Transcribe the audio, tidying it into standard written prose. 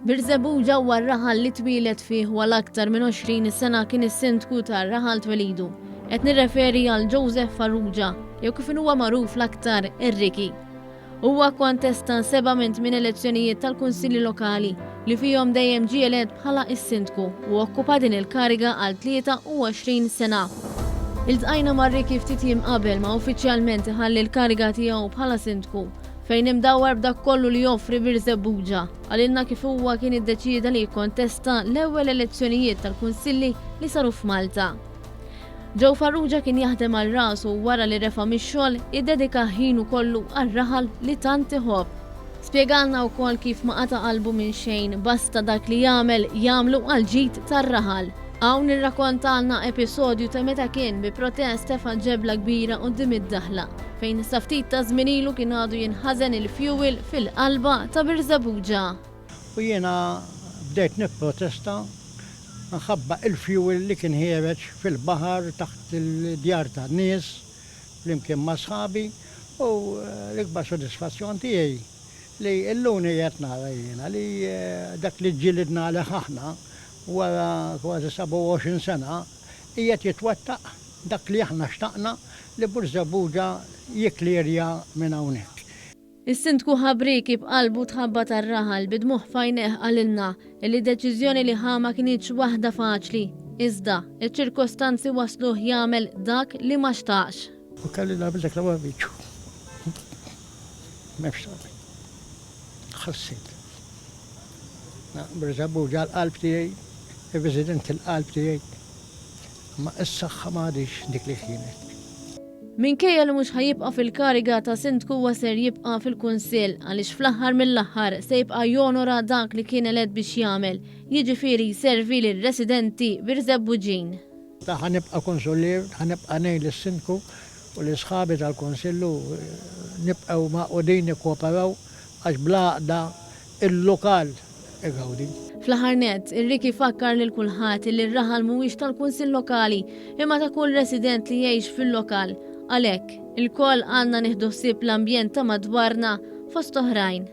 Birżebbuġa huwa r-raħal li twilet fih wara aktar minn 20 sena kien is-sindku tar-raħal twelidu. Qed nirreferi għal Joseph Farrugia, jew kif huwa magħruf l-aktar ir-Riki. Huwa kontesta 7 minn 8 elezzjonijiet tal-Kunsilli Lokali li fihom dejjem ġie elett bħala is-sindku u okkupa din il-kariga għal 23 sena. Iltqajna mar-Riki ftit jiem qabel ma uffiċjalment iħalli l-kariga tiegħu bħala sindku fejn imdawwar b'dak kollu li joffri Birżebbuġa għalilna kif huwa kien iddeċieda li jikkontesta l-ewwel elezzjonijiet tal-Kunsilli li saru f'Malta. Joe Farrugia kien jaħdem għal rasu wara li refa' mix-xogħol iddedika ħinu kollu għar-raħal li tant iħobb. Spjegalna wkoll kif ma qata' qalbu minn xejn basta dak li jagħmlu għal ġid tar-raħal. Hawn irrakkontalna episodju ta' meta kien bi protest tefa' ġebla kbira quddiem id-daħla fejn sa ftit ta' żmien ilu kien għadu jinħażen il-fjuwil fil-qalba ta' Birżebbuġa. U jiena bdejt nipprotesta nħabba il-fjuwil li kien ħiereġ fil-baħar taħt il-djar ta' nies flimkien ma' sħabi u l-ikbar sodisfazzjon tiegħi li l-luni qed nara jiena li dak li ġilidna għalih aħna wara kważi 27 sena qiegħed jitwettaq dak li aħna xtaqna li Birżebbuġa jikklirja minn hawnhekk. Is-sindku ħabriki b'qalbu tħabba tar-raħal bidmuħ fajneħ għalilna li deċiżjoni li ħama kienitx waħda faċli. Iżda, iċ-ċirkostanzi wasluh jagħmel dak li ma xtaqx. U kelli nagħmilek l-ewwel biċċu. M'hemmx sabi. Ħassejt. Birżebbuġa l-qalb tiegħi, il-President il-qalb tiegħi. Ma s-saħħa m'għadix dik li kienet. Minkejja li mhux ħajibqa' fil-kariga ta' sindku huwa ser jibqa' fil-Kunsill għaliex fl-aħħar mill-aħħar se jibqa' jonora dak li kien elett biex jagħmel, jiġifieri jservi lir-residenti Birżebbuġin. Ħanibqa' konsullier, ħanibqa' ngħid lis-sindku u l-isħabi tal-Kunsillu nibqgħu maqudin nikkooperaw għax blaqda il-lokal igawdi. Fl-aħħar nett, ir-Riki fakkar lil kulħadd li r-raħal mhuwiex tal-Kunsill Lokali imma ta' kull resident li jgħix fil-lokal. Għalhekk, il-koll għandna nieħdu ħsieb l-ambjent ta' madwarna fost oħrajn.